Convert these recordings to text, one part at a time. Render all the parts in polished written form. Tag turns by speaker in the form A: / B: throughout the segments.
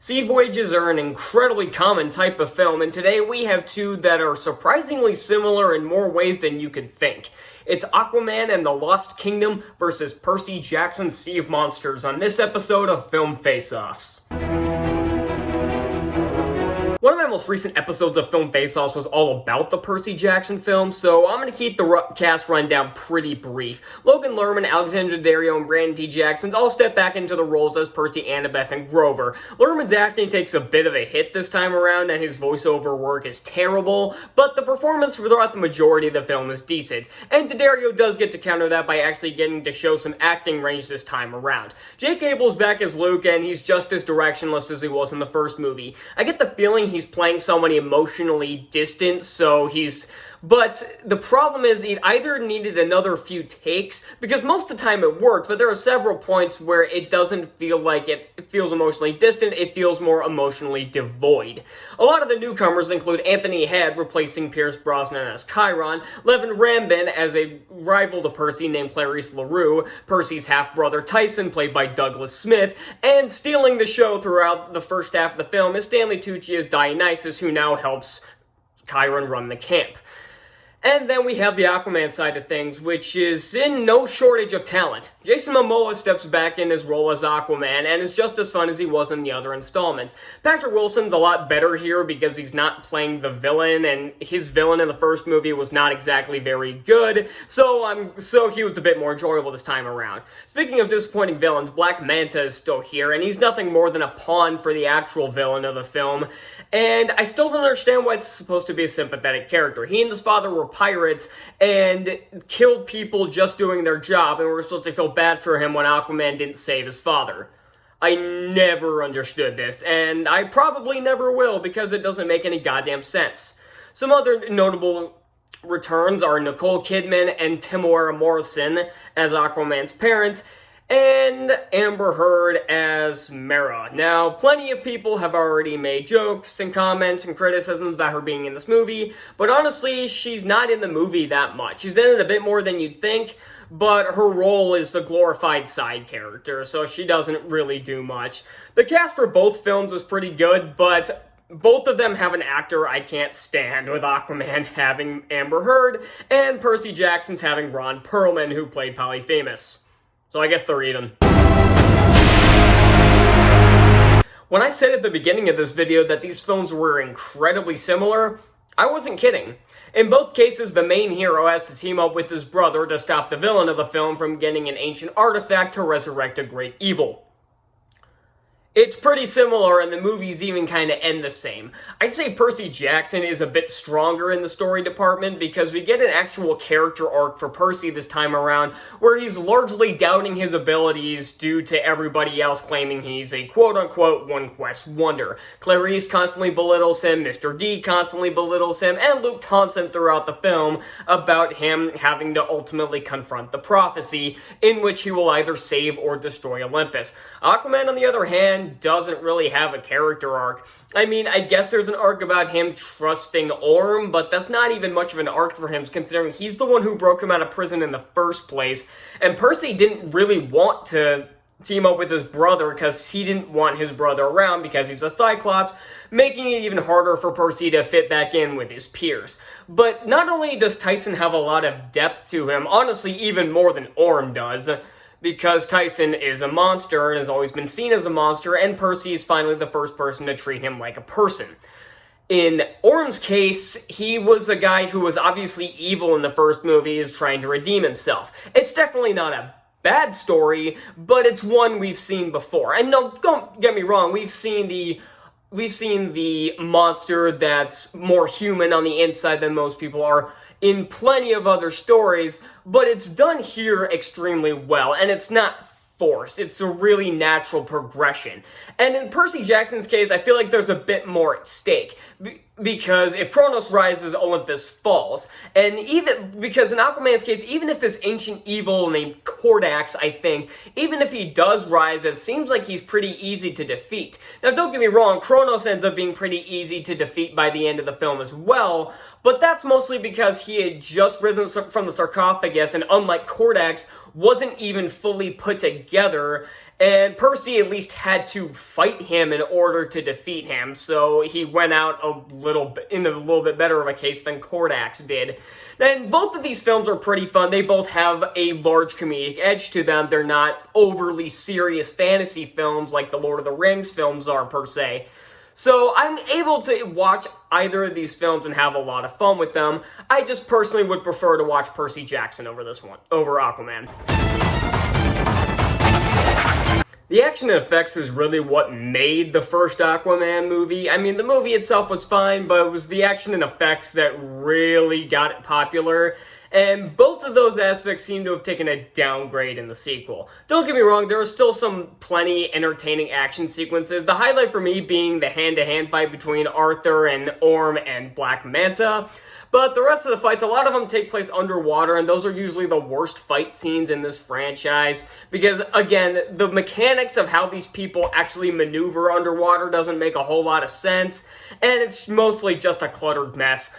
A: Sea voyages are an incredibly common type of film, and today we have two that are surprisingly similar in more ways than you could think. It's Aquaman and the Lost Kingdom versus Percy Jackson's Sea of Monsters on this episode of Film Face-Offs. One of my most recent episodes of Film Face-Offs was all about the Percy Jackson film, so I'm going to keep the cast rundown pretty brief. Logan Lerman, Alexandra Daddario, and Brandon T. Jackson all step back into the roles as Percy, Annabeth, and Grover. Lerman's acting takes a bit of a hit this time around, and his voiceover work is terrible, but the performance throughout the majority of the film is decent, and Daddario does get to counter that by actually getting to show some acting range this time around. Jake Abel's back as Luke, and he's just as directionless as he was in the first movie. I get the feeling he's playing someone emotionally distant, but the problem is he either needed another few takes, because most of the time it worked, but there are several points where it doesn't feel like it feels emotionally distant, it feels more emotionally devoid. A lot of the newcomers include Anthony Head replacing Pierce Brosnan as Chiron, Levin Rambin as a rival to Percy named Clarice LaRue, Percy's half-brother Tyson played by Douglas Smith, and stealing the show throughout the first half of the film is Stanley Tucci as Dionysus, who now helps Chiron run the camp. And then we have the Aquaman side of things, which is in no shortage of talent. Jason Momoa steps back in his role as Aquaman, and is just as fun as he was in the other installments. Patrick Wilson's a lot better here because he's not playing the villain, and his villain in the first movie was not exactly very good, so he was a bit more enjoyable this time around. Speaking of disappointing villains, Black Manta is still here, and he's nothing more than a pawn for the actual villain of the film, and I still don't understand why it's supposed to be a sympathetic character. He and his father were pirates and killed people just doing their job, and we're supposed to feel bad for him when Aquaman didn't save his father. I never understood this, and I probably never will because it doesn't make any goddamn sense. Some other notable returns are Nicole Kidman and Temuera Morrison as Aquaman's parents, and Amber Heard as Mera. Now, plenty of people have already made jokes and comments and criticisms about her being in this movie, but honestly, she's not in the movie that much. She's in it a bit more than you'd think, but her role is a glorified side character, so she doesn't really do much. The cast for both films is pretty good, but both of them have an actor I can't stand, with Aquaman having Amber Heard, and Percy Jackson's having Ron Perlman, who played Polyphemus. So I guess they're even. When I said at the beginning of this video that these films were incredibly similar, I wasn't kidding. In both cases, the main hero has to team up with his brother to stop the villain of the film from getting an ancient artifact to resurrect a great evil. It's pretty similar, and the movies even kind of end the same. I'd say Percy Jackson is a bit stronger in the story department because we get an actual character arc for Percy this time around where he's largely doubting his abilities due to everybody else claiming he's a quote-unquote one-quest wonder. Clarice constantly belittles him, Mr. D constantly belittles him, and Luke taunts him throughout the film about him having to ultimately confront the prophecy in which he will either save or destroy Olympus. Aquaman, on the other hand, doesn't really have a character arc. I mean, I guess there's an arc about him trusting Orm, but that's not even much of an arc for him, considering he's the one who broke him out of prison in the first place, and Percy didn't really want to team up with his brother because he didn't want his brother around because he's a Cyclops, making it even harder for Percy to fit back in with his peers. But not only does Tyson have a lot of depth to him, honestly even more than Orm does, because Tyson is a monster and has always been seen as a monster, and Percy is finally the first person to treat him like a person. In Orm's case, he was a guy who was obviously evil in the first movie, is trying to redeem himself. It's definitely not a bad story, but it's one we've seen before. And no, don't get me wrong, we've seen the monster that's more human on the inside than most people are in plenty of other stories, but it's done here extremely well, and it's not forced. It's a really natural progression. And in Percy Jackson's case, I feel like there's a bit more at stake, because if Kronos rises, Olympus falls. And even, because in Aquaman's case, even if this ancient evil named Kordax, I think, even if he does rise, it seems like he's pretty easy to defeat. Now, don't get me wrong, Kronos ends up being pretty easy to defeat by the end of the film as well, but that's mostly because he had just risen from the sarcophagus, and unlike Kordax, wasn't even fully put together, And Percy at least had to fight him in order to defeat him, so he went out in a little bit better of a case than Cordax did. And both of these films are pretty fun. They both have a large comedic edge to them. They're not overly serious fantasy films like the Lord of the Rings films are, per se. So I'm able to watch either of these films and have a lot of fun with them. I just personally would prefer to watch Percy Jackson over Aquaman. The action and effects is really what made the first Aquaman movie. I mean, the movie itself was fine, but it was the action and effects that really got it popular. And both of those aspects seem to have taken a downgrade in the sequel. Don't get me wrong, there are still some plenty entertaining action sequences. The highlight for me being the hand-to-hand fight between Arthur and Orm and Black Manta. But the rest of the fights, a lot of them take place underwater, and those are usually the worst fight scenes in this franchise. Because, again, the mechanics of how these people actually maneuver underwater doesn't make a whole lot of sense, and it's mostly just a cluttered mess.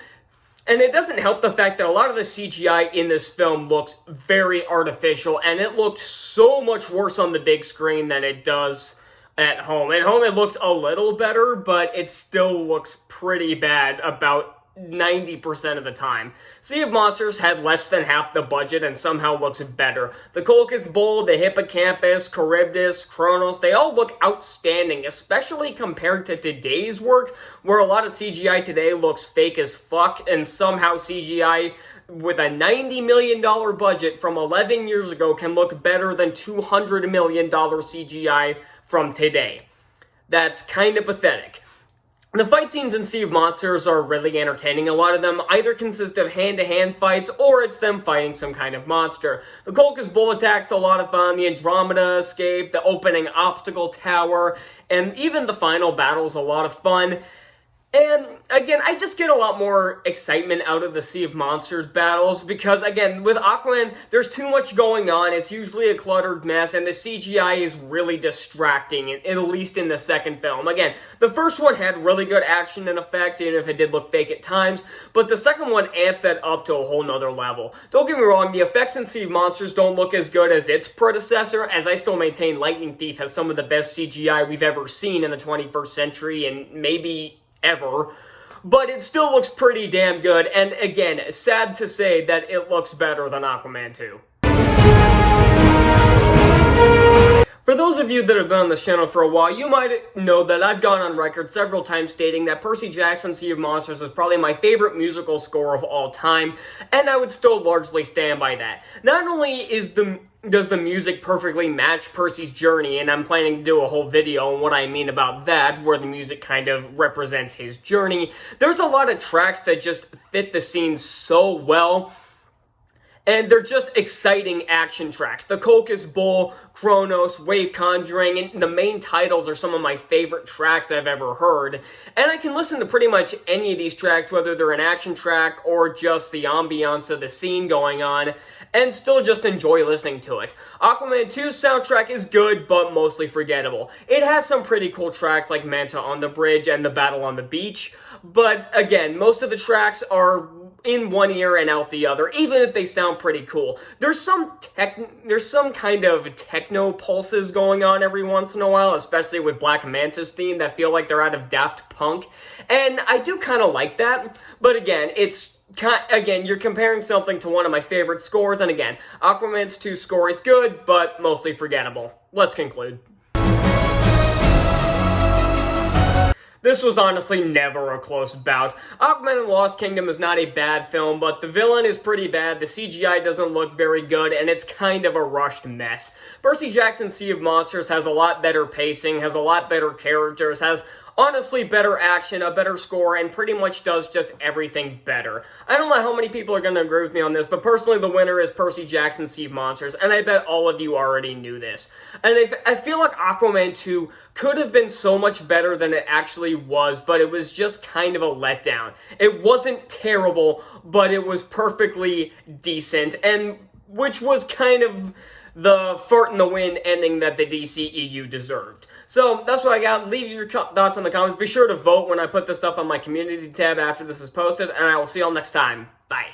A: And it doesn't help the fact that a lot of the CGI in this film looks very artificial, and it looks so much worse on the big screen than it does at home. At home it looks a little better, but it still looks pretty bad about 90% of the time. Sea of Monsters had less than half the budget and somehow looks better. The Colchis Bull, the Hippocampus, Charybdis, Kronos, they all look outstanding, especially compared to today's work, where a lot of CGI today looks fake as fuck, and somehow CGI with a $90 million budget from 11 years ago can look better than $200 million CGI from today. That's kind of pathetic. The fight scenes in Sea of Monsters are really entertaining. A lot of them either consist of hand-to-hand fights, or it's them fighting some kind of monster. The Colchis Bull attack's a lot of fun, the Andromeda escape, the opening obstacle tower, and even the final battle's a lot of fun. And, again, I just get a lot more excitement out of the Sea of Monsters battles because, again, with Aquaman, there's too much going on. It's usually a cluttered mess, and the CGI is really distracting, at least in the second film. Again, the first one had really good action and effects, even if it did look fake at times, but the second one amped that up to a whole nother level. Don't get me wrong, the effects in Sea of Monsters don't look as good as its predecessor, as I still maintain Lightning Thief has some of the best CGI we've ever seen in the 21st century, and maybe ever, but it still looks pretty damn good, and again, sad to say that it looks better than Aquaman 2. For those of you that have been on this channel for a while, you might know that I've gone on record several times stating that Percy Jackson's Sea of Monsters is probably my favorite musical score of all time, and I would still largely stand by that. Not only does the music perfectly match Percy's journey, and I'm planning to do a whole video on what I mean about that, where the music kind of represents his journey. There's a lot of tracks that just fit the scene so well, and they're just exciting action tracks. The Colchis Bull, Kronos, Wave Conjuring, and the main titles are some of my favorite tracks I've ever heard. And I can listen to pretty much any of these tracks, whether they're an action track or just the ambiance of the scene going on, and still just enjoy listening to it. Aquaman 2's soundtrack is good, but mostly forgettable. It has some pretty cool tracks like Manta on the Bridge and the Battle on the Beach, but again, most of the tracks are in one ear and out the other, even if they sound pretty cool. There's some kind of techno pulses going on every once in a while, especially with Black Manta's theme, that feel like they're out of Daft Punk, and I do kind of like that, but again, you're comparing something to one of my favorite scores, and again, Aquaman's 2 score is good, but mostly forgettable. Let's conclude. This was honestly never a close bout. Aquaman and the Lost Kingdom is not a bad film, but the villain is pretty bad, the CGI doesn't look very good, and it's kind of a rushed mess. Percy Jackson's Sea of Monsters has a lot better pacing, has a lot better characters, has honestly better action, a better score, and pretty much does just everything better. I don't know how many people are going to agree with me on this, but personally the winner is Percy Jackson's Sea of Monsters, and I bet all of you already knew this. And I feel like Aquaman 2 could have been so much better than it actually was, but it was just kind of a letdown. It wasn't terrible, but it was perfectly decent, and which was kind of the fart in the wind ending that the DCEU deserved. So, that's what I got. Leave your thoughts in the comments. Be sure to vote when I put this up on my community tab after this is posted, and I will see y'all next time. Bye.